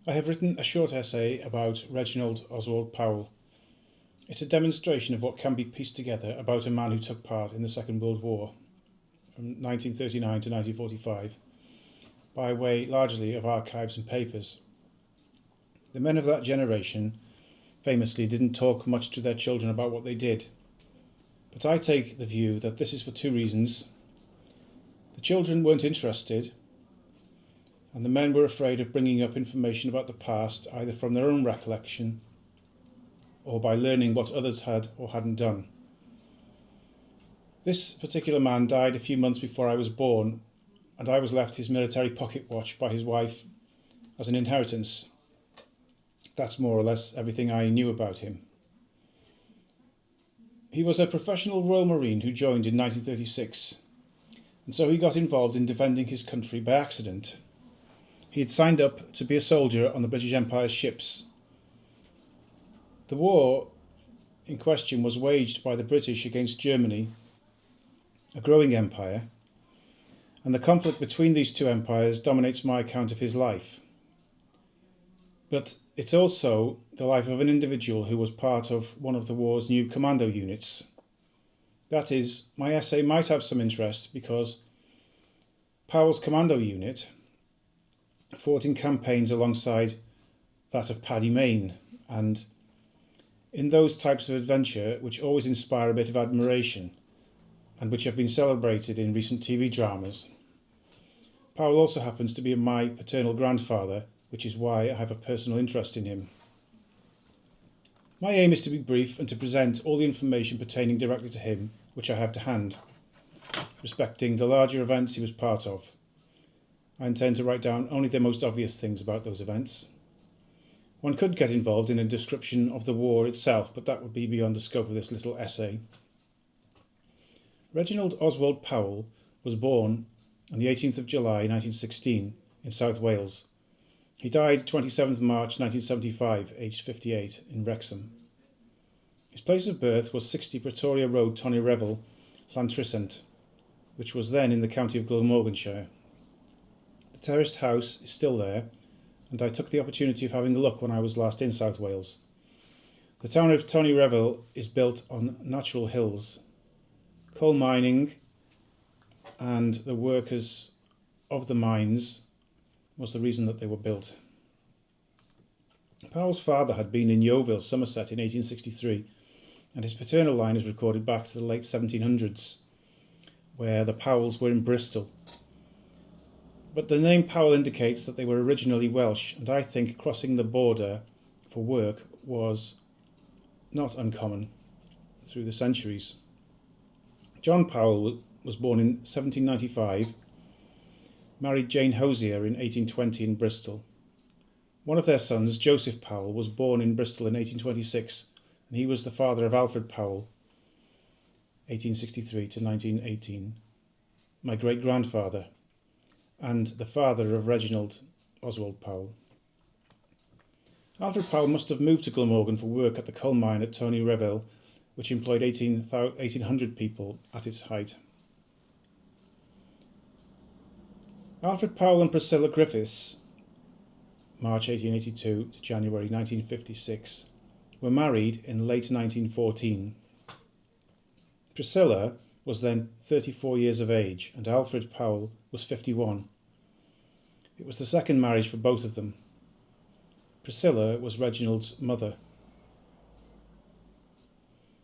I have written a short essay about Reginald Oswald Powell. It's a demonstration of what can be pieced together about a man who took part in the Second World War from 1939 to 1945 by way largely of archives and papers. The men of that generation famously didn't talk much to their children about what they did. But I take the view that this is for two reasons. The children weren't interested, and the men were afraid of bringing up information about the past either from their own recollection or by learning what others had or hadn't done. This particular man died a few months before I was born, and I was left his military pocket watch by his wife as an inheritance. That's more or less everything I knew about him. He was a professional Royal Marine who joined in 1936, and so he got involved in defending his country by accident. He had signed up to be a soldier on the British Empire's ships. The war in question was waged by the British against Germany, a growing empire, and the conflict between these two empires dominates my account of his life. But it's also the life of an individual who was part of one of the war's new Commando units. That is, my essay might have some interest because Powell's Commando unit fought in campaigns alongside that of Paddy Mayne, and in those types of adventure which always inspire a bit of admiration and which have been celebrated in recent TV dramas. Powell also happens to be my paternal grandfather, which is why I have a personal interest in him. My aim is to be brief and to present all the information pertaining directly to him which I have to hand, respecting the larger events he was part of. I intend to write down only the most obvious things about those events. One could get involved in a description of the war itself, but that would be beyond the scope of this little essay. Reginald Oswald Powell was born on the 18th of July 1916 in South Wales. He died 27th March 1975, aged 58, in Wrexham. His place of birth was 60 Pretoria Road, Tonyreville, Llantrisant, which was then in the county of Glamorganshire. The terraced house is still there, and I took the opportunity of having a look when I was last in South Wales. The town of Tonyreville is built on natural hills. Coal mining and the workers of the mines was the reason that they were built. Powell's father had been in Yeovil, Somerset in 1863, and his paternal line is recorded back to the late 1700s, where the Powells were in Bristol. But the name Powell indicates that they were originally Welsh, and I think crossing the border for work was not uncommon through the centuries. John Powell was born in 1795, married Jane Hosier in 1820 in Bristol. One of their sons, Joseph Powell, was born in Bristol in 1826, and he was the father of Alfred Powell, 1863 to 1918, my great-grandfather, and the father of Reginald Oswald Powell. Alfred Powell must have moved to Glamorgan for work at the coal mine at Tonyreville, which employed 1,800 people at its height. Alfred Powell and Priscilla Griffiths, March 1882 to January 1956, were married in late 1914. Priscilla was then 34 years of age, and Alfred Powell was 51. It was the second marriage for both of them. Priscilla was Reginald's mother.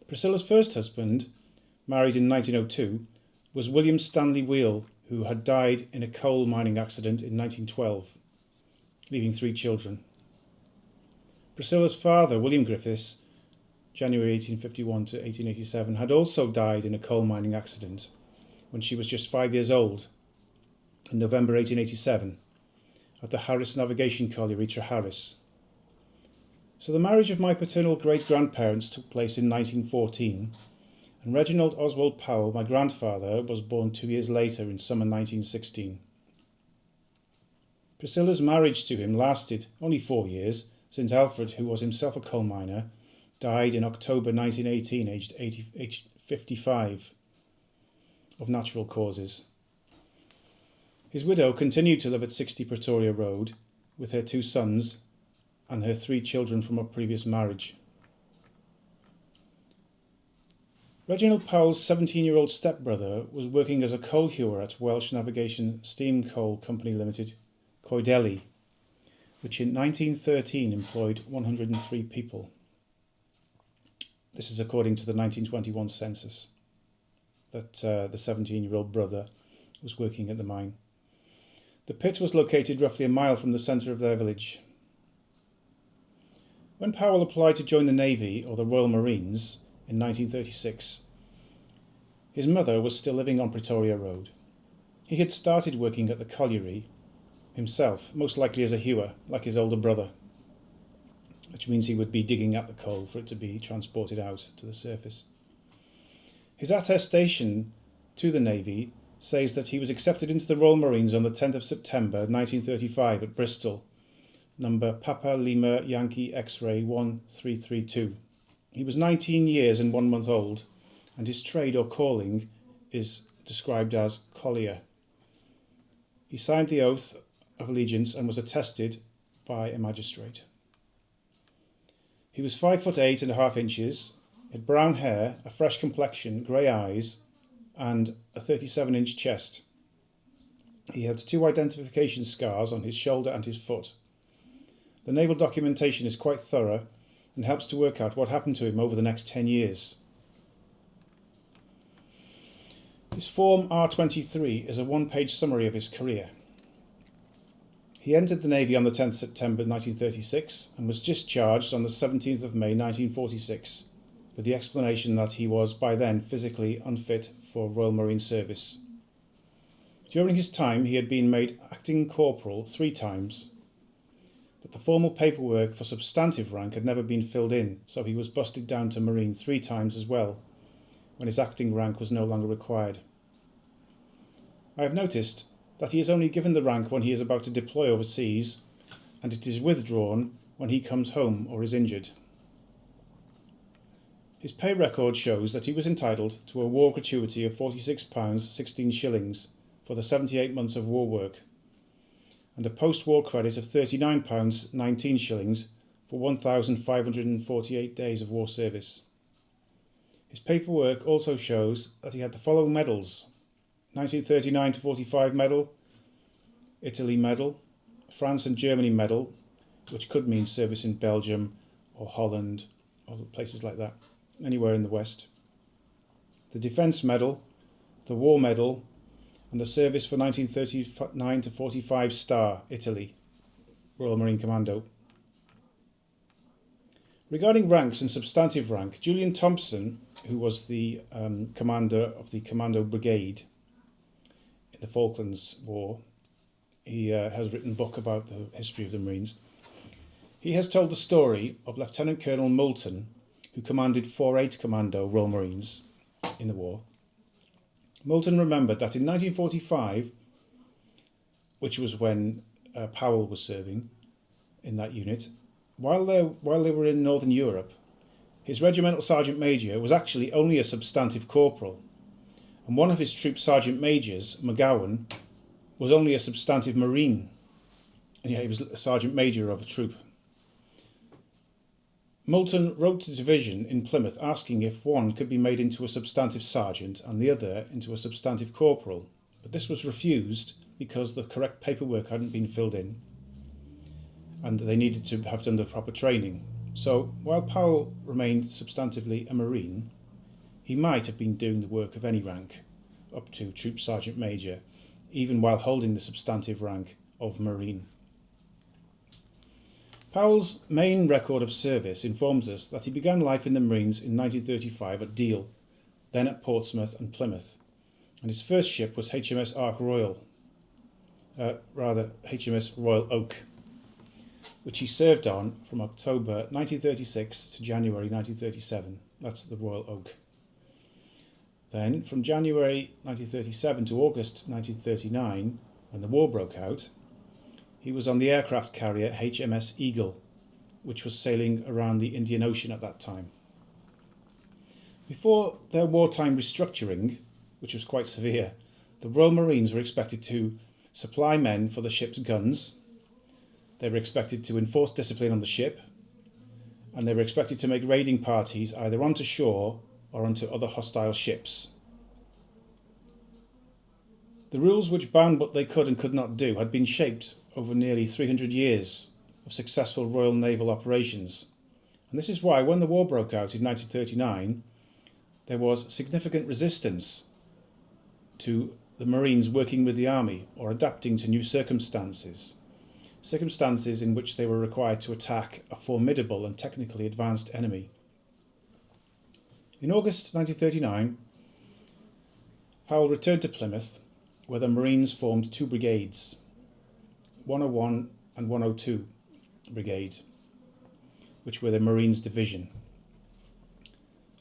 Priscilla's first husband, married in 1902, was William Stanley Wheel, who had died in a coal mining accident in 1912, leaving 3 children. Priscilla's father, William Griffiths, January 1851 to 1887, had also died in a coal mining accident when she was just 5 years old, in November 1887, at the Harris Navigation Colliery, Treharris. So the marriage of my paternal great-grandparents took place in 1914, and Reginald Oswald Powell, my grandfather, was born 2 years later in summer 1916. Priscilla's marriage to him lasted only 4 years, since Alfred, who was himself a coal miner, died in October 1918, aged 55, of natural causes. His widow continued to live at 60 Pretoria Road, with her 2 sons and her 3 children from a previous marriage. Reginald Powell's 17-year-old stepbrother was working as a coal hewer at Welsh Navigation Steam Coal Company Limited, Coedeli, which in 1913 employed 103 people. This is according to the 1921 census, that the 17-year-old brother was working at the mine. The pit was located roughly a mile from the centre of their village. When Powell applied to join the Navy or the Royal Marines in 1936, his mother was still living on Pretoria Road. He had started working at the colliery himself, most likely as a hewer, like his older brother, which means he would be digging at the coal for it to be transported out to the surface. His attestation to the Navy says that he was accepted into the Royal Marines on the 10th of September 1935 at Bristol, number Papa Lima Yankee X-ray 1332. He was 19 years and 1 month old, and his trade or calling is described as collier. He signed the oath of allegiance and was attested by a magistrate. He was 5'8.5", had brown hair, a fresh complexion, grey eyes, and a 37-inch chest. He had 2 identification scars on his shoulder and his foot. The naval documentation is quite thorough and helps to work out what happened to him over the next 10 years. His Form R23 is a 1-page summary of his career. He entered the Navy on the 10th September 1936 and was discharged on the 17th of May 1946 with the explanation that he was by then physically unfit for Royal Marine service. During his time he had been made acting corporal 3 times, but the formal paperwork for substantive rank had never been filled in, so he was busted down to Marine 3 times as well, when his acting rank was no longer required. I have noticed that he is only given the rank when he is about to deploy overseas, and it is withdrawn when he comes home or is injured. His pay record shows that he was entitled to a war gratuity of £46.16 for the 78 months of war work, and a post-war credit of £39.19 for 1,548 days of war service. His paperwork also shows that he had the following medals: 1939-45 medal, Italy medal, France and Germany medal, which could mean service in Belgium or Holland or places like that, anywhere in the West, the Defence Medal, the War Medal, and the service for 1939-45 Star, Italy, Royal Marine Commando. Regarding ranks and substantive rank, Julian Thompson, who was the commander of the Commando Brigade in the Falklands War, he has written a book about the history of the Marines. He has told the story of Lieutenant Colonel Moulton, who commanded 4-8 Commando Royal Marines in the war. Moulton remembered that in 1945, which was when Powell was serving in that unit, while they were in Northern Europe, his regimental sergeant major was actually only a substantive corporal, and one of his troop sergeant majors, McGowan, was only a substantive marine, and yet he was a sergeant major of a troop. Moulton wrote to the division in Plymouth asking if one could be made into a substantive sergeant and the other into a substantive corporal, but this was refused because the correct paperwork hadn't been filled in and they needed to have done the proper training. So while Powell remained substantively a Marine, he might have been doing the work of any rank up to Troop Sergeant Major, even while holding the substantive rank of Marine. Powell's main record of service informs us that he began life in the Marines in 1935 at Deal, then at Portsmouth and Plymouth, and his first ship was HMS HMS Royal Oak, which he served on from October 1936 to January 1937. That's the Royal Oak. Then, from January 1937 to August 1939, when the war broke out, he was on the aircraft carrier HMS Eagle, which was sailing around the Indian Ocean at that time. Before their wartime restructuring, which was quite severe, the Royal Marines were expected to supply men for the ship's guns, They were expected to enforce discipline on the ship, and they were expected to make raiding parties either onto shore or onto other hostile ships. The rules which bound what they could and could not do had been shaped over nearly 300 years of successful Royal Naval operations, and this is why when the war broke out in 1939 there was significant resistance to the Marines working with the Army or adapting to new circumstances in which they were required to attack a formidable and technically advanced enemy. In August 1939, Powell returned to Plymouth, where the Marines formed two brigades, 101 and 102 Brigade, which were the Marines Division.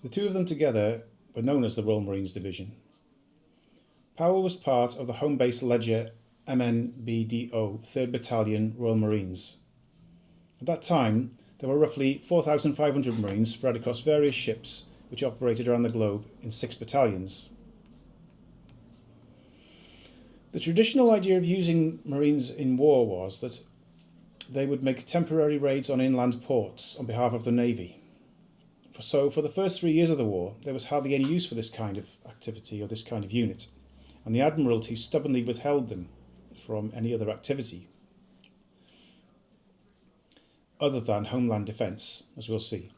The two of them together were known as the Royal Marines Division. Powell was part of the home base Ledger MNBDO 3rd Battalion Royal Marines. At that time, there were roughly 4,500 Marines spread across various ships which operated around the globe in 6 battalions. The traditional idea of using Marines in war was that they would make temporary raids on inland ports on behalf of the Navy. So for the first 3 years of the war, there was hardly any use for this kind of activity or this kind of unit, and the Admiralty stubbornly withheld them from any other activity other than homeland defence, as we'll see.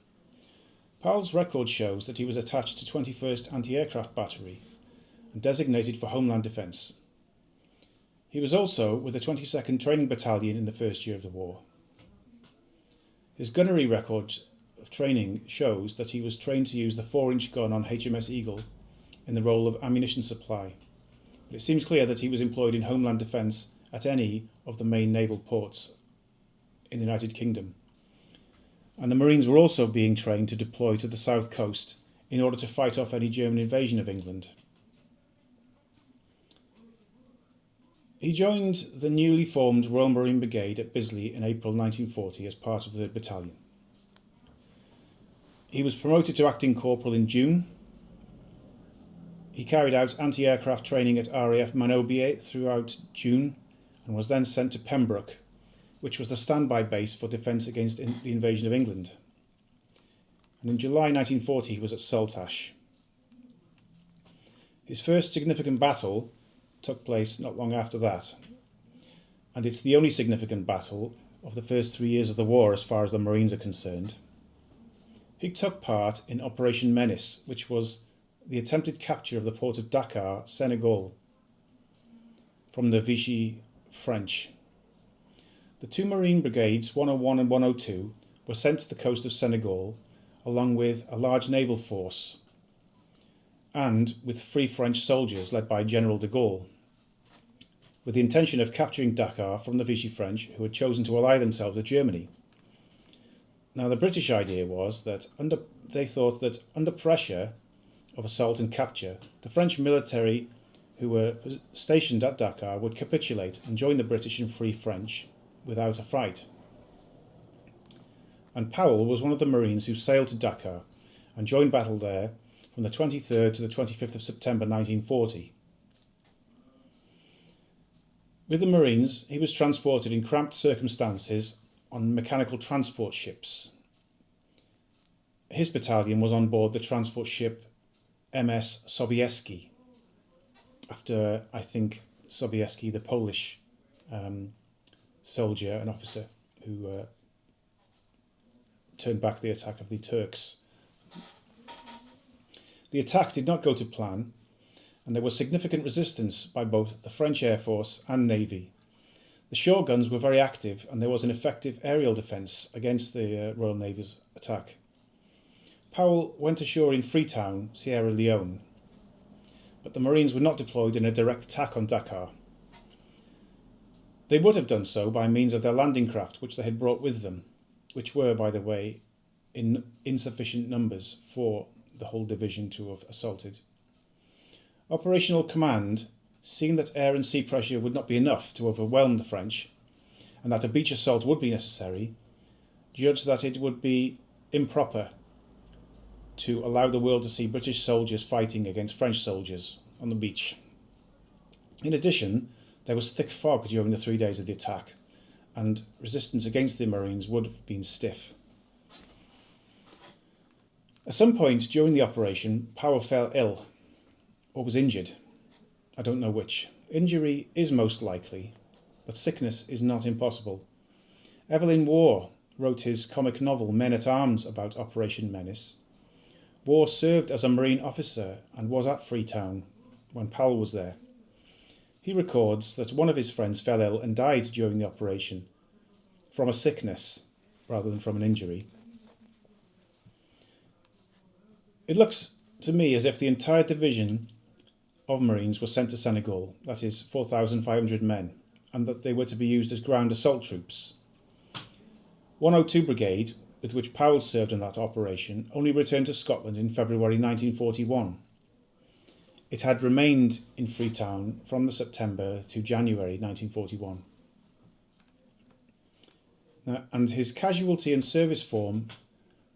Powell's record shows that he was attached to 21st Anti-Aircraft Battery and designated for homeland defence. He was also with the 22nd Training Battalion in the first year of the war. His gunnery record of training shows that he was trained to use the 4-inch gun on HMS Eagle in the role of ammunition supply. But it seems clear that he was employed in homeland defence at any of the main naval ports in the United Kingdom. And the Marines were also being trained to deploy to the south coast in order to fight off any German invasion of England. He joined the newly formed Royal Marine Brigade at Bisley in April 1940 as part of the battalion. He was promoted to acting corporal in June. He carried out anti-aircraft training at RAF Manorbier throughout June and was then sent to Pembroke, which was the standby base for defence against the invasion of England. And in July 1940 he was at Saltash. His first significant battle took place not long after that, and it's the only significant battle of the first 3 years of the war as far as the Marines are concerned. He took part in Operation Menace, which was the attempted capture of the port of Dakar, Senegal, from the Vichy French. The two Marine brigades, 101 and 102, were sent to the coast of Senegal, along with a large naval force, and with Free French soldiers led by General de Gaulle, with the intention of capturing Dakar from the Vichy French, who had chosen to ally themselves with Germany. Now, the British idea was that they thought that under pressure of assault and capture, the French military who were stationed at Dakar would capitulate and join the British and Free French without a fight. And Powell was one of the Marines who sailed to Dakar and joined battle there from the 23rd to the 25th of September 1940. With the Marines, he was transported in cramped circumstances on mechanical transport ships. His battalion was on board the transport ship MS Sobieski, after, I think, Sobieski, the Polish soldier and officer who turned back the attack of the Turks. The attack did not go to plan, and there was significant resistance by both the French Air Force and Navy. The shore guns were very active, and there was an effective aerial defence against the Royal Navy's attack. Powell went ashore in Freetown, Sierra Leone, but the Marines were not deployed in a direct attack on Dakar. They would have done so by means of their landing craft, which they had brought with them, which were, by the way, in insufficient numbers for the whole division to have assaulted. Operational Command, seeing that air and sea pressure would not be enough to overwhelm the French, and that a beach assault would be necessary, judged that it would be improper to allow the world to see British soldiers fighting against French soldiers on the beach. In addition, there was thick fog during the 3 days of the attack, and resistance against the Marines would have been stiff. At some point during the operation, Powell fell ill or was injured. I don't know which. Injury is most likely, but sickness is not impossible. Evelyn Waugh wrote his comic novel Men at Arms about Operation Menace. Waugh served as a Marine officer and was at Freetown when Powell was there. He records that one of his friends fell ill and died during the operation from a sickness rather than from an injury. It looks to me as if the entire division of Marines was sent to Senegal, that is 4,500 men, and that they were to be used as ground assault troops. 102 Brigade, with which Powell served in that operation, only returned to Scotland in February 1941. It had remained in Freetown from the September to January 1941. And his casualty and service form,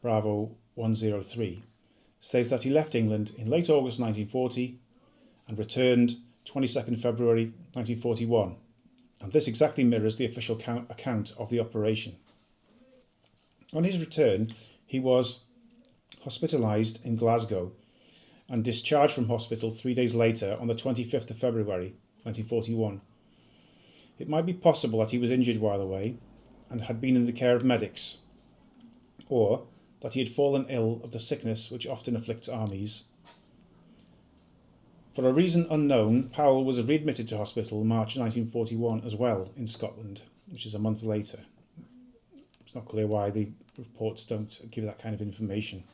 Bravo 103, says that he left England in late August 1940 and returned 22nd February 1941. And this exactly mirrors the official account of the operation. On his return, he was hospitalised in Glasgow and discharged from hospital 3 days later on the 25th of February 1941. It might be possible that he was injured while away and had been in the care of medics, or that he had fallen ill of the sickness which often afflicts armies. For a reason unknown, Powell was readmitted to hospital in March 1941 as well in Scotland, which is a month later. It's not clear why the reports don't give that kind of information.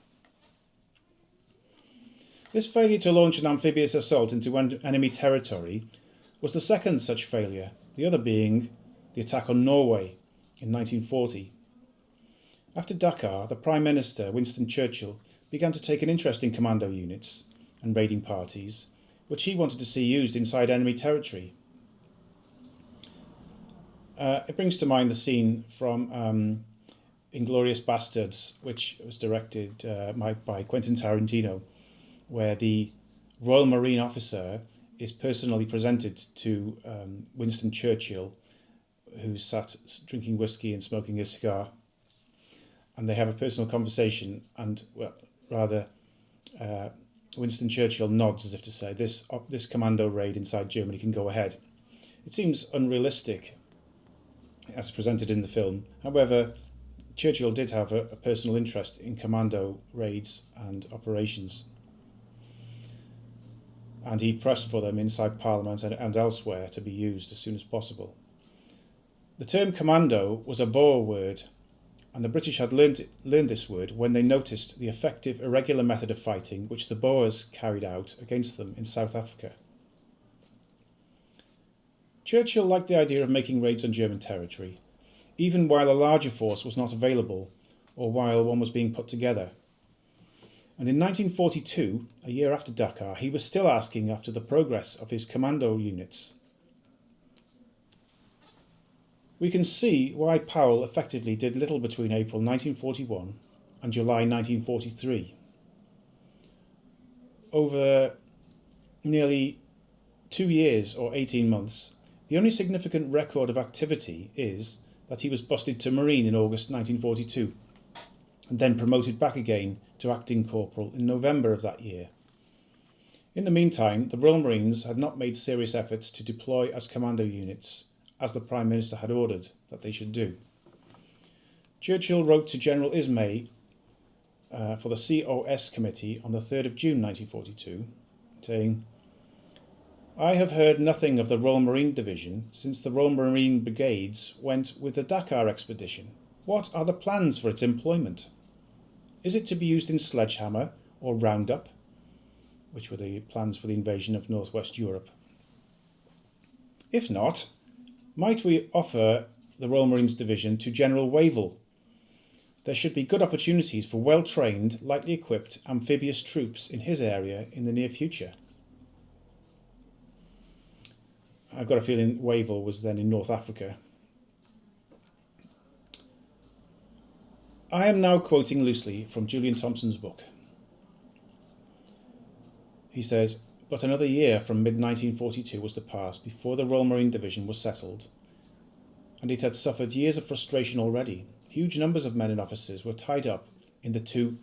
This failure to launch an amphibious assault into enemy territory was the second such failure, the other being the attack on Norway in 1940. After Dakar, the Prime Minister, Winston Churchill, began to take an interest in commando units and raiding parties, which he wanted to see used inside enemy territory. It brings to mind the scene from Inglourious Basterds, which was directed by Quentin Tarantino, where the Royal Marine officer is personally presented to Winston Churchill, who's sat drinking whiskey and smoking a cigar, and they have a personal conversation, and Winston Churchill nods as if to say, this commando raid inside Germany can go ahead. It seems unrealistic as presented in the film. However, Churchill did have a personal interest in commando raids and operations, and he pressed for them inside Parliament and elsewhere to be used as soon as possible. The term commando was a Boer word, and the British had learned this word when they noticed the effective irregular method of fighting which the Boers carried out against them in South Africa. Churchill liked the idea of making raids on German territory, even while a larger force was not available or while one was being put together. And in 1942, a year after Dakar, he was still asking after the progress of his commando units. We can see why Powell effectively did little between April 1941 and July 1943. Over nearly 2 years or 18 months, the only significant record of activity is that he was busted to Marine in August 1942 and then promoted back again to acting corporal in November of that year. In the meantime, the Royal Marines had not made serious efforts to deploy as commando units, as the Prime Minister had ordered that they should do. Churchill wrote to General Ismay for the COS Committee on the 3rd of June 1942, saying, "I have heard nothing of the Royal Marine Division since the Royal Marine Brigades went with the Dakar expedition. What are the plans for its employment? Is it to be used in sledgehammer or roundup?" Which were the plans for the invasion of Northwest Europe. "If not, might we offer the Royal Marines Division to General Wavell? There should be good opportunities for well-trained, lightly equipped amphibious troops in his area in the near future." I've got a feeling Wavell was then in North Africa. I am now quoting loosely from Julian Thompson's book. He says, "But another year from mid-1942 was to pass before the Royal Marine Division was settled, and it had suffered years of frustration already. Huge numbers of men and officers were tied up in the two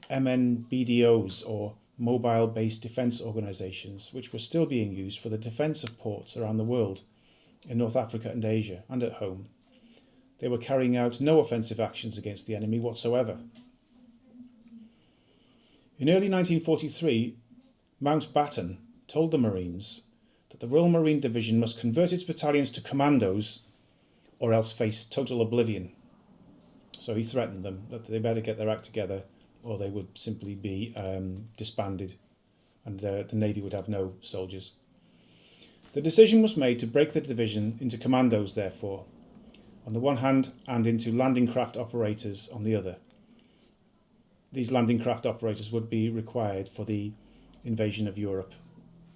MNBDOs, or Mobile Base Defence Organisations, which were still being used for the defence of ports around the world, in North Africa and Asia, and at home. They were carrying out no offensive actions against the enemy whatsoever. In early 1943, Mountbatten told the Marines that the Royal Marine Division must convert its battalions to commandos or else face total oblivion. So he threatened them that they better get their act together or they would simply be disbanded and the Navy would have no soldiers. The decision was made to break the division into commandos, therefore, on the one hand, and into landing craft operators on the other. These landing craft operators would be required for the invasion of Europe,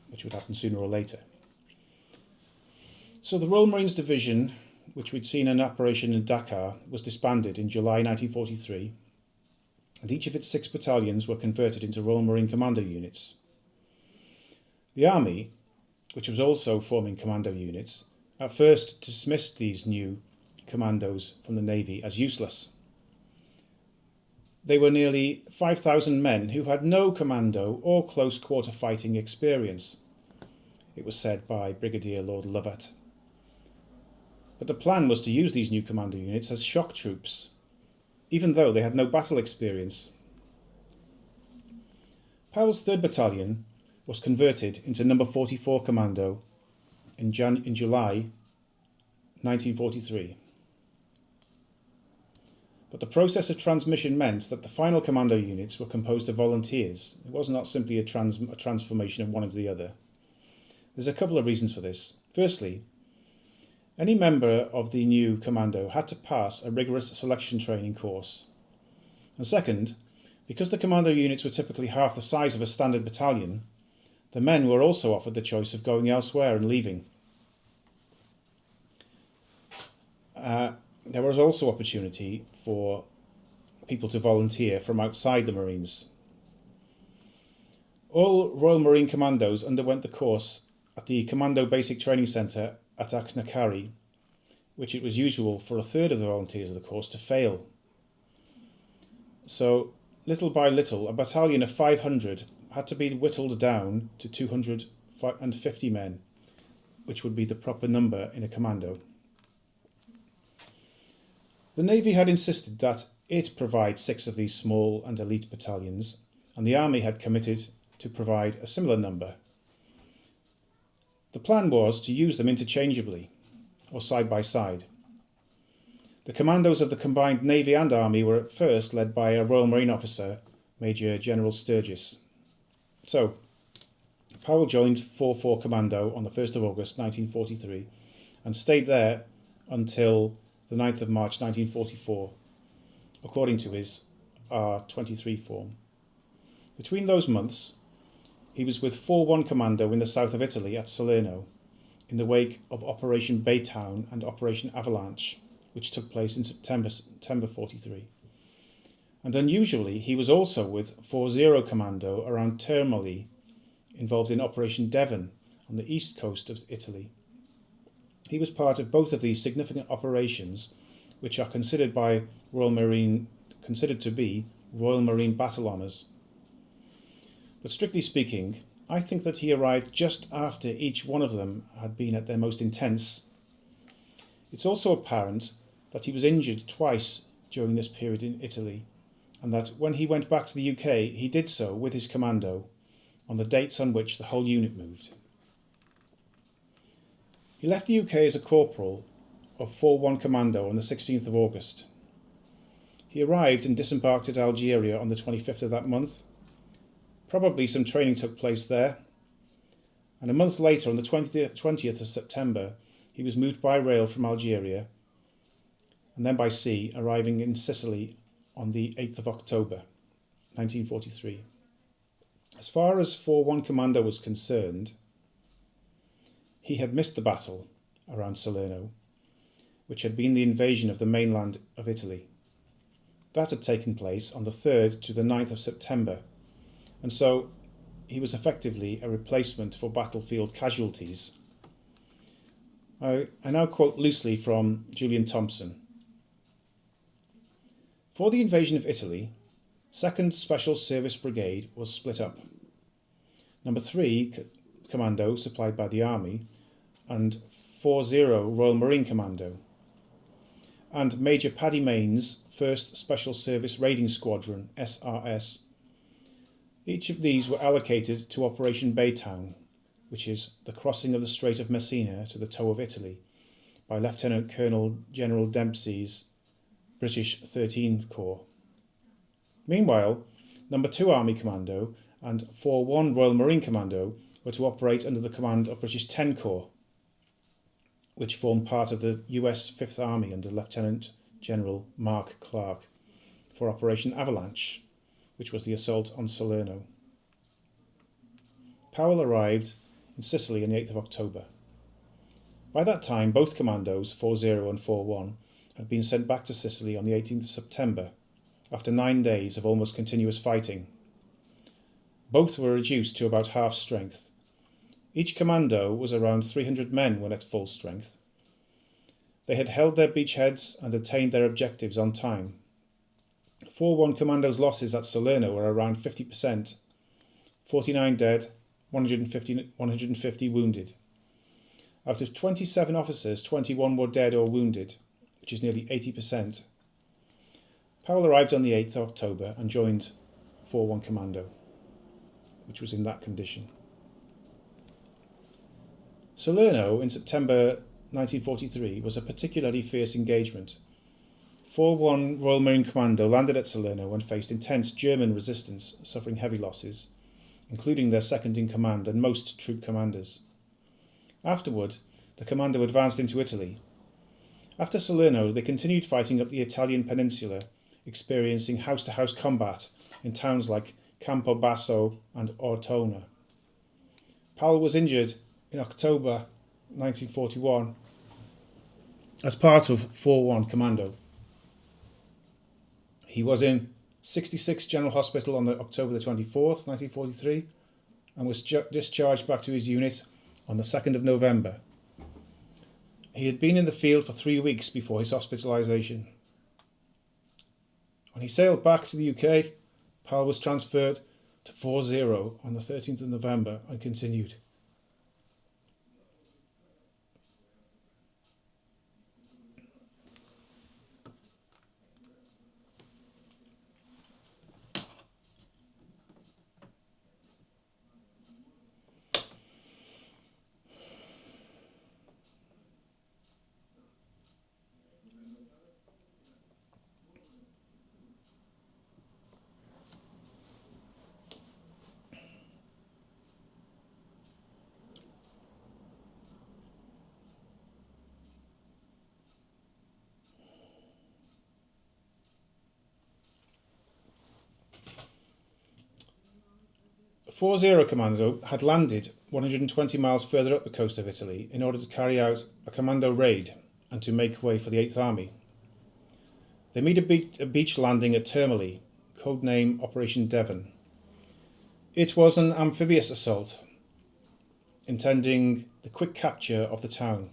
which would happen sooner or later. So the Royal Marines Division, which we'd seen in operation in Dakar, was disbanded in July 1943, and each of its 6 battalions were converted into Royal Marine Commando units. The Army, which was also forming commando units, at first dismissed these new commandos from the Navy as useless. They were nearly 5,000 men who had no commando or close quarter fighting experience, it was said by Brigadier Lord Lovat. But the plan was to use these new commando units as shock troops, even though they had no battle experience. Powell's 3rd Battalion was converted into No. 44 Commando in July 1943. But the process of transmission meant that the final commando units were composed of volunteers. It was not simply a transformation of one into the other. There's a couple of reasons for this. Firstly, any member of the new commando had to pass a rigorous selection training course. And second, because the commando units were typically half the size of a standard battalion, the men were also offered the choice of going elsewhere and leaving. There was also opportunity for people to volunteer from outside the Marines. All Royal Marine Commandos underwent the course at the Commando Basic Training Centre at Aknakari, which it was usual for a third of the volunteers of the course to fail. So, little by little, a battalion of 500 had to be whittled down to 250 men, which would be the proper number in a commando. The Navy had insisted that it provide 6 of these small and elite battalions, and the Army had committed to provide a similar number. The plan was to use them interchangeably, or side by side. The commandos of the combined Navy and Army were at first led by a Royal Marine officer, Major General Sturgis. So, Powell joined 4-4 Commando on the 1st of August 1943 and stayed there until the 9th of March 1944, according to his R23 form. Between those months, he was with 4-1 Commando in the south of Italy at Salerno, in the wake of Operation Baytown and Operation Avalanche, which took place in September 43. And unusually, he was also with 4-0 Commando around Termoli, involved in Operation Devon on the east coast of Italy. He was part of both of these significant operations, which are considered to be Royal Marine battle honours. But strictly speaking, I think that he arrived just after each one of them had been at their most intense. It's also apparent that he was injured twice during this period in Italy, and that when he went back to the UK, he did so with his commando on the dates on which the whole unit moved. He left the UK as a corporal of 4-1 Commando on the 16th of August. He arrived and disembarked at Algeria on the 25th of that month. Probably some training took place there. And a month later, on the 20th of September, he was moved by rail from Algeria and then by sea, arriving in Sicily on the 8th of October 1943. As far as 4-1 Commando was concerned, he had missed the battle around Salerno, which had been the invasion of the mainland of Italy. That had taken place on the 3rd to the 9th of September, and so he was effectively a replacement for battlefield casualties. I now quote loosely from Julian Thompson. For the invasion of Italy, 2nd Special Service Brigade was split up. Number 3 Commando, supplied by the Army, and 40 Royal Marine Commando, and Major Paddy Main's 1st Special Service Raiding Squadron, SRS. Each of these were allocated to Operation Baytown, which is the crossing of the Strait of Messina to the toe of Italy by Lieutenant Colonel General Dempsey's British 13th Corps. Meanwhile, Number 2 Army Commando and 4-1 Royal Marine Commando were to operate under the command of British 10 Corps, which formed part of the US 5th Army under Lieutenant General Mark Clark, for Operation Avalanche, which was the assault on Salerno. Powell arrived in Sicily on the 8th of October. By that time, both commandos, 40 and 41, had been sent back to Sicily on the 18th of September, after 9 days of almost continuous fighting. Both were reduced to about half strength. Each commando was around 300 men when at full strength. They had held their beachheads and attained their objectives on time. 4-1 Commando's losses at Salerno were around 50%, 49 dead, 150 wounded. Out of 27 officers, 21 were dead or wounded, which is nearly 80%. Powell arrived on the 8th of October and joined 4-1 Commando, which was in that condition. Salerno in September 1943 was a particularly fierce engagement. 4-1 Royal Marine Commando landed at Salerno and faced intense German resistance, suffering heavy losses, including their second-in-command and most troop commanders. Afterward, the commando advanced into Italy. After Salerno, they continued fighting up the Italian peninsula, experiencing house-to-house combat in towns like Campobasso and Ortona. Powell was injured in October 1941 as part of 4-1 Commando. He was in 66 General Hospital on October the 24th, 1943, and was discharged back to his unit on the 2nd of November. He had been in the field for 3 weeks before his hospitalisation. When he sailed back to the UK, Powell was transferred to 40 on the 13th of November and continued. The 40 Commando had landed 120 miles further up the coast of Italy in order to carry out a commando raid and to make way for the 8th Army. They made a beach landing at Termoli, codename Operation Devon. It was an amphibious assault, intending the quick capture of the town.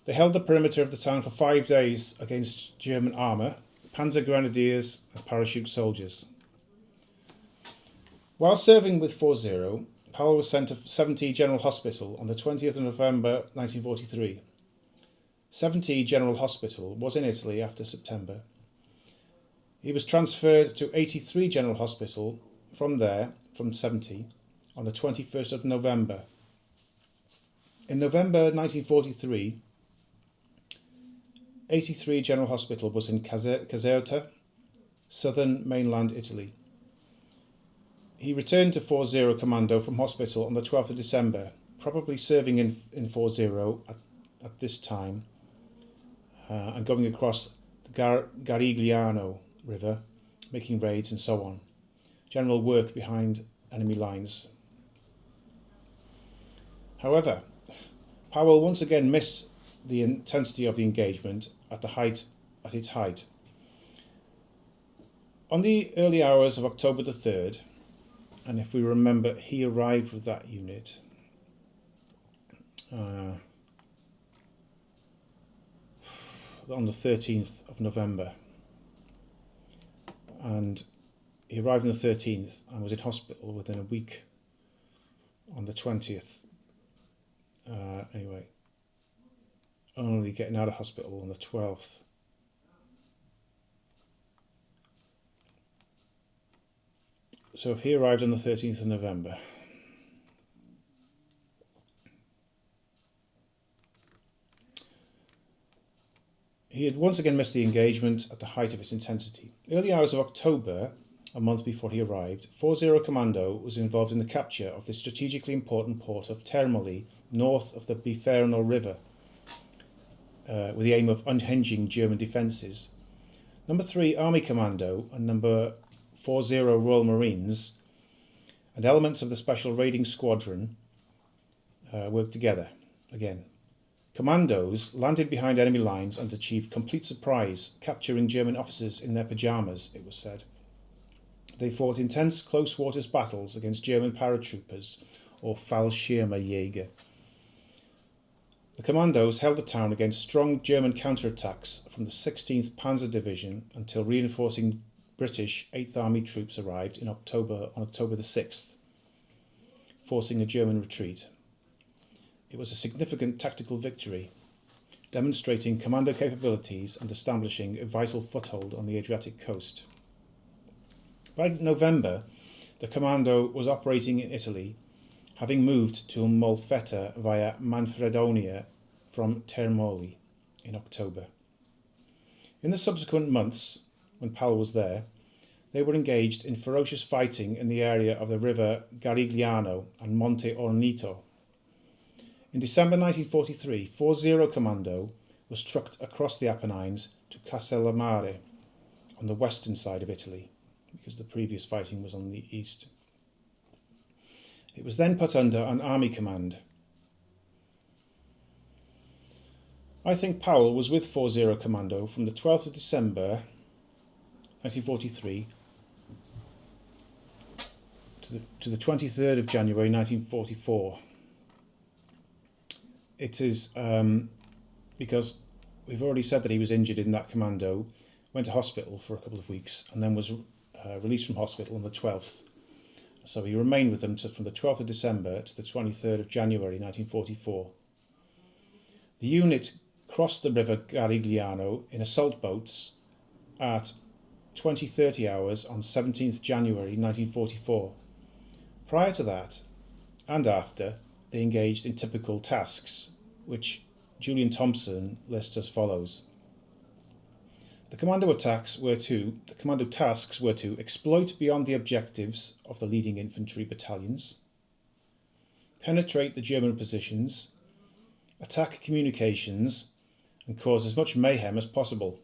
They held the perimeter of the town for 5 days against German armour, panzer grenadiers and parachute soldiers. While serving with 40, Powell was sent to 70 General Hospital on the 20th of November 1943. 70 General Hospital was in Italy after September. He was transferred to 83 General Hospital from 70, on the 21st of November. In November 1943, 83 General Hospital was in Caserta, southern mainland Italy. He returned to 40 Commando from hospital on the 12th of December, probably serving in 40 at this time, and going across the Garigliano River, making raids and so on. General work behind enemy lines. However, Powell once again missed the intensity of the engagement at its height. On the early hours of October the 3rd, and if we remember, he arrived with that unit on the 13th of November, and he arrived on the 13th and was in hospital within a week on the 20th. Anyway, only getting out of hospital on the 12th. So if he arrived on the 13th of November, he had once again missed the engagement at the height of its intensity. Early hours of October, a month before he arrived, 40 Commando was involved in the capture of the strategically important port of Termoli, north of the Biferno River, with the aim of unhinging German defences. Number 3 Army Commando and Number 40 Royal Marines and elements of the Special Raiding Squadron worked together again. Commandos landed behind enemy lines and achieved complete surprise, capturing German officers in their pyjamas, it was said. They fought intense close quarters battles against German paratroopers or Fallschirmjäger. The Commandos held the town against strong German counterattacks from the 16th Panzer Division until reinforcing British 8th Army troops arrived on October the 6th, forcing a German retreat. It was a significant tactical victory, demonstrating commando capabilities and establishing a vital foothold on the Adriatic coast. By November, the Commando was operating in Italy, having moved to Molfetta via Manfredonia from Termoli in October. In the subsequent months, when Powell was there, they were engaged in ferocious fighting in the area of the river Garigliano and Monte Ornito. In December 1943, 40 Commando was trucked across the Apennines to Castellammare on the western side of Italy, because the previous fighting was on the east. It was then put under an army command. I think Powell was with 40 Commando from the 12th of December 1943 to the 23rd of January 1944. It is because we've already said that he was injured in that commando, went to hospital for a couple of weeks, and then was released from hospital on the 12th. So he remained with them from the 12th of December to the 23rd of January 1944. The unit crossed the river Garigliano in assault boats at 20:30 hours on 17th January 1944. Prior to that, and after, they engaged in typical tasks, which Julian Thompson lists as follows. The commando tasks were to exploit beyond the objectives of the leading infantry battalions, penetrate the German positions, attack communications, and cause as much mayhem as possible.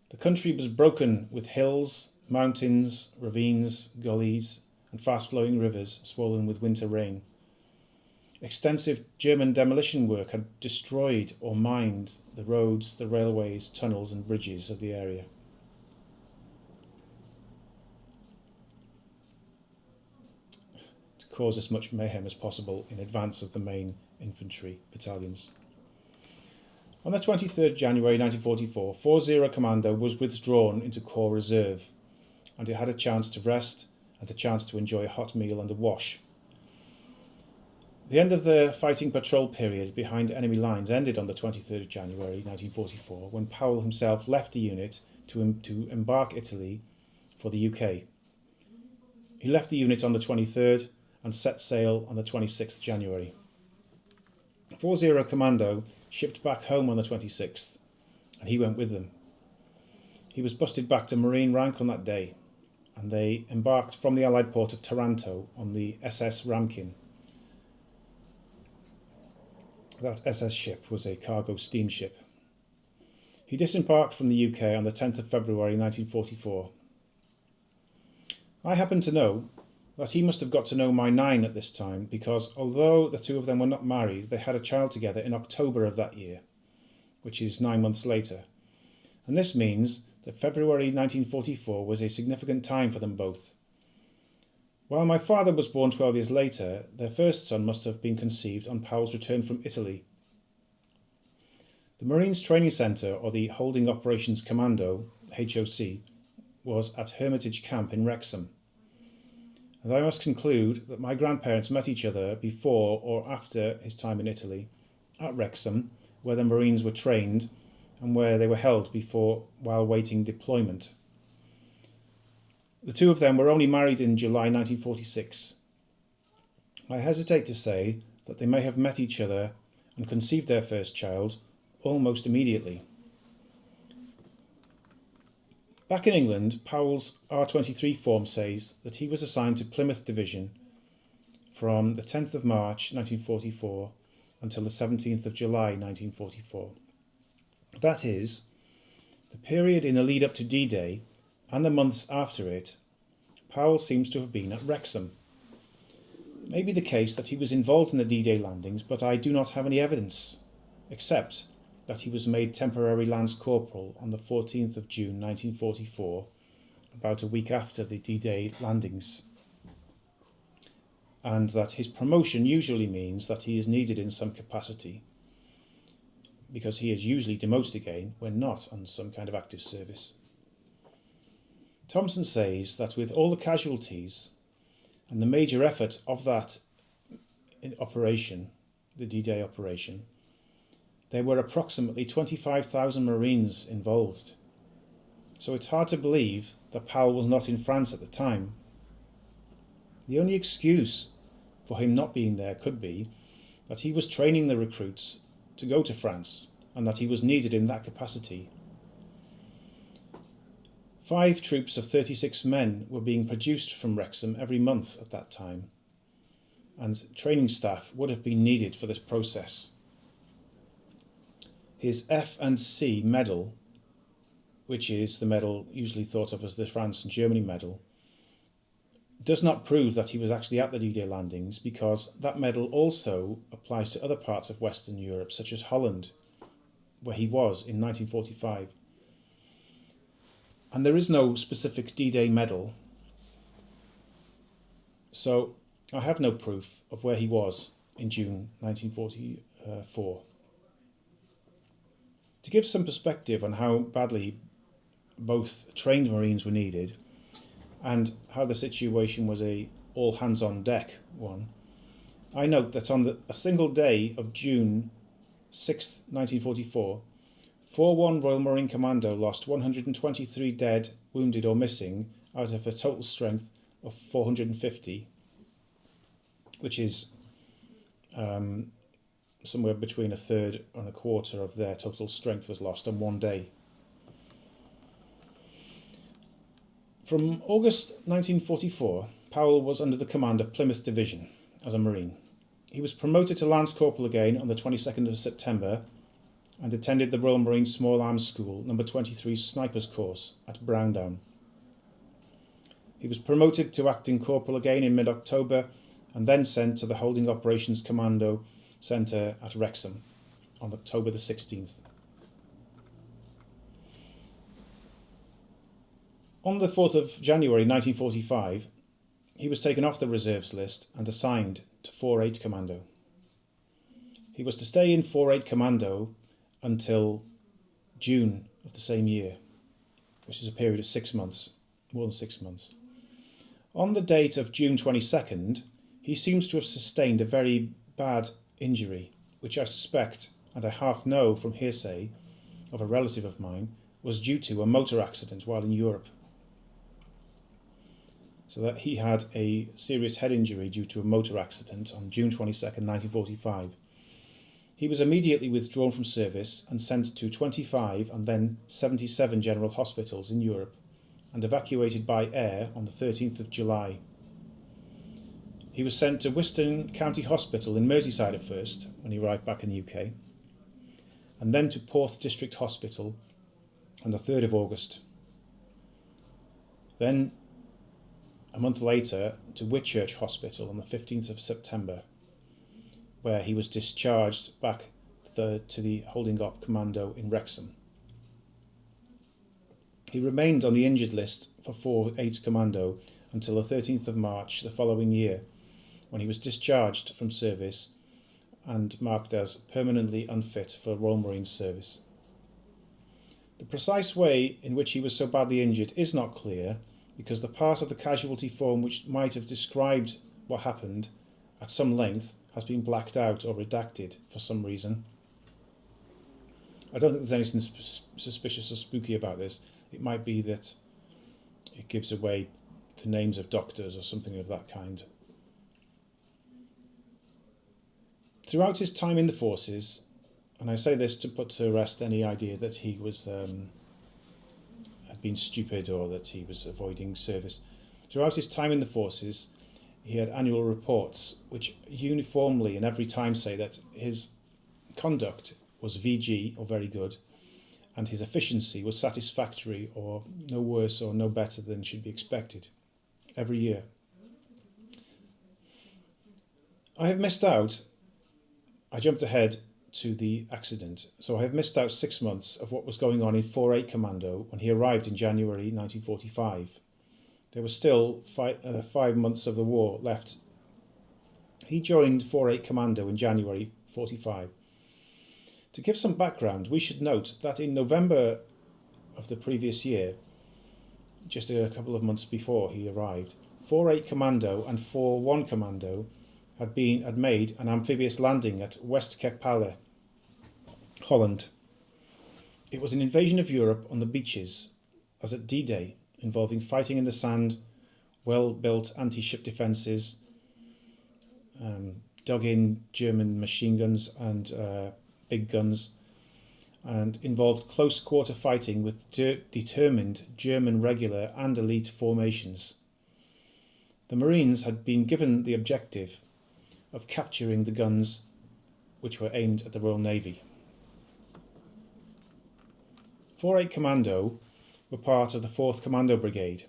The country was broken with hills, mountains, ravines, gullies, and fast-flowing rivers swollen with winter rain. Extensive German demolition work had destroyed or mined the roads, the railways, tunnels and bridges of the area. To cause as much mayhem as possible in advance of the main infantry battalions. On the 23rd January 1944, 40 Commando was withdrawn into Corps Reserve, and it had a chance to rest and a chance to enjoy a hot meal and a wash. The end of the fighting patrol period behind enemy lines ended on the 23rd of January 1944, when Powell himself left the unit to embark Italy for the UK. He left the unit on the 23rd and set sail on the 26th January. 40 Commando shipped back home on the 26th, and he went with them. He was busted back to Marine rank on that day, and they embarked from the Allied port of Taranto on the SS Ramkin. That SS ship was a cargo steamship. He disembarked from the UK on the 10th of February 1944. I happen to know that he must have got to know my 9 at this time, because although the two of them were not married, they had a child together in October of that year, which is 9 months later. And this means that February 1944 was a significant time for them both. While my father was born 12 years later, their first son must have been conceived on Powell's return from Italy. The Marines Training Centre, or the Holding Operations Commando, HOC, was at Hermitage Camp in Wrexham. And I must conclude that my grandparents met each other before or after his time in Italy, at Wrexham, where the Marines were trained and where they were held while waiting deployment. The two of them were only married in July 1946. I hesitate to say that they may have met each other and conceived their first child almost immediately. Back in England, Powell's R23 form says that he was assigned to Plymouth Division from the 10th of March 1944 until the 17th of July 1944. That is, the period in the lead up to D-Day and the months after it, Powell seems to have been at Wrexham. It may be the case that he was involved in the D-Day landings, but I do not have any evidence, except that he was made temporary Lance Corporal on the 14th of June 1944, about a week after the D-Day landings, and that his promotion usually means that he is needed in some capacity, because he is usually demoted again when not on some kind of active service. Thompson says that with all the casualties and the major effort of that operation, the D-Day operation, there were approximately 25,000 Marines involved. So it's hard to believe that Powell was not in France at the time. The only excuse for him not being there could be that he was training the recruits to go to France and that he was needed in that capacity. 5 troops of 36 men were being produced from Wrexham every month at that time, and training staff would have been needed for this process. His F&C medal, which is the medal usually thought of as the France and Germany medal, does not prove that he was actually at the D-Day landings, because that medal also applies to other parts of Western Europe, such as Holland, where he was in 1945. And there is no specific D-Day medal, so I have no proof of where he was in June 1944. To give some perspective on how badly both trained Marines were needed and how the situation was a all-hands-on-deck one, I note that on a single day of June 6, 1944, 4-1 Royal Marine Commando lost 123 dead, wounded or missing out of a total strength of 450, which is somewhere between a third and a quarter of their total strength was lost on one day. From August 1944, Powell was under the command of Plymouth Division as a Marine. He was promoted to Lance Corporal again on the 22nd of September and attended the Royal Marine Small Arms School No. 23 Snipers Course at Browndown. He was promoted to Acting Corporal again in mid-October and then sent to the Holding Operations Commando Centre at Wrexham on October the 16th. On the 4th of January 1945, he was taken off the reserves list and assigned to 4-8 Commando. He was to stay in 4-8 Commando until June of the same year, which is a period of 6 months, more than 6 months. On the date of June 22nd, he seems to have sustained a very bad injury, which I suspect, and I half know from hearsay of a relative of mine, was due to a motor accident while in Europe. So that he had a serious head injury due to a motor accident on June 22nd, 1945. He was immediately withdrawn from service and sent to 25 and then 77 general hospitals in Europe and evacuated by air on the 13th of July. He was sent to Whiston County Hospital in Merseyside at first, when he arrived back in the UK, and then to Porth District Hospital on the 3rd of August. Then, a month later, to Whitchurch Hospital on the 15th of September, where he was discharged back to the Holding Op Commando in Wrexham. He remained on the injured list for 4-8 Commando until the 13th of March the following year, when he was discharged from service and marked as permanently unfit for Royal Marine service. The precise way in which he was so badly injured is not clear, because the part of the casualty form which might have described what happened at some length has been blacked out or redacted for some reason. I don't think there's anything suspicious or spooky about this. It might be that it gives away the names of doctors or something of that kind. Throughout his time in the forces, and I say this to put to rest any idea that he was had been stupid or that he was avoiding service. Throughout his time in the forces, he had annual reports which uniformly and every time say that his conduct was VG, or very good, and his efficiency was satisfactory, or no worse or no better than should be expected, every year. I have missed out. I jumped ahead to the accident, so I have missed out 6 months of what was going on in 4-8 Commando when he arrived in January 1945. There was still 5 months of the war left. He joined 4-8 Commando in January 45. To give some background, we should note that in November of the previous year, just a couple of months before he arrived, 4-8 Commando and 4-1 Commando had made an amphibious landing at Westkapelle, Holland. It was an invasion of Europe on the beaches, as at D-Day, involving fighting in the sand, well-built anti-ship defences, dug-in German machine guns and big guns, and involved close-quarter fighting with determined German regular and elite formations. The Marines had been given the objective of capturing the guns which were aimed at the Royal Navy. 4-8 Commando were part of the 4th Commando Brigade.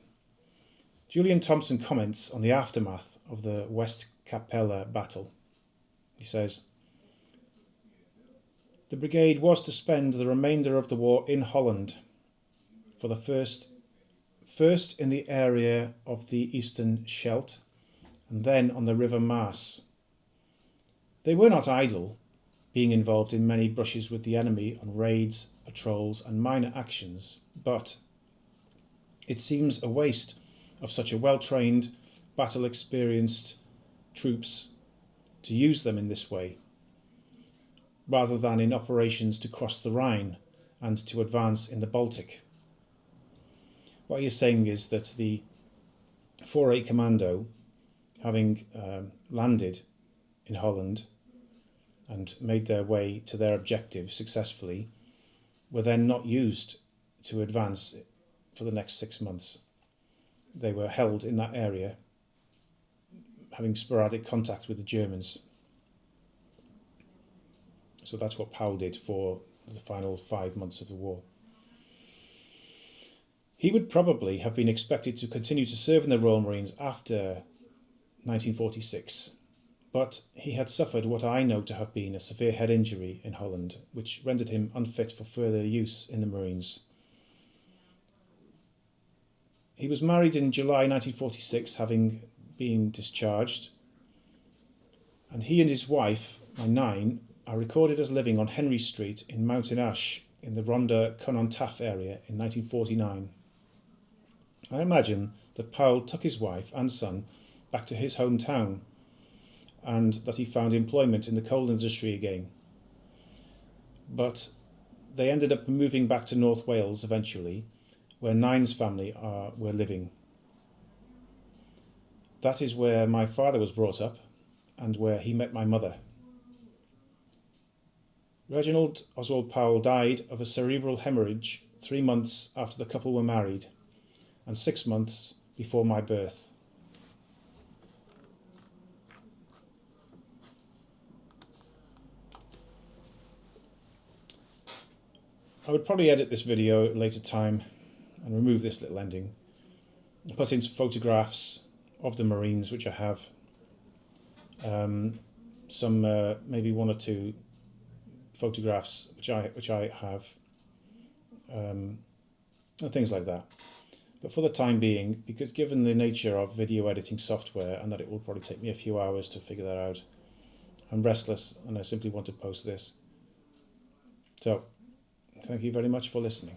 Julian Thompson comments on the aftermath of the Westkapelle battle. He says, "The brigade was to spend the remainder of the war in Holland, for the first in the area of the Eastern Scheldt, and then on the River Maas. They were not idle, being involved in many brushes with the enemy on raids, patrols and minor actions, but it seems a waste of such a well-trained, battle-experienced troops to use them in this way, rather than in operations to cross the Rhine and to advance in the Baltic." What he is saying is that the 4-8 Commando, having landed in Holland and made their way to their objective successfully, were then not used to advance for the next 6 months. They were held in that area, having sporadic contact with the Germans. So that's what Powell did for the final 5 months of the war. He would probably have been expected to continue to serve in the Royal Marines after 1946, but he had suffered what I know to have been a severe head injury in Holland, which rendered him unfit for further use in the Marines. He was married in July 1946, having been discharged, and he and his wife, my 9, are recorded as living on Henry Street in Mountain Ash in the Rhondda Cynon Taf area in 1949. I imagine that Powell took his wife and son back to his hometown, and that he found employment in the coal industry again. But they ended up moving back to North Wales eventually, where 9's family were living. That is where my father was brought up and where he met my mother. Reginald Oswald Powell died of a cerebral hemorrhage 3 months after the couple were married and 6 months before my birth. I would probably edit this video at a later time and remove this little ending, and put in some photographs of the Marines, which I have, some maybe 1 or 2 photographs which I have, and things like that. But for the time being, because given the nature of video editing software and that it will probably take me a few hours to figure that out, I'm restless and I simply want to post this. So, thank you very much for listening.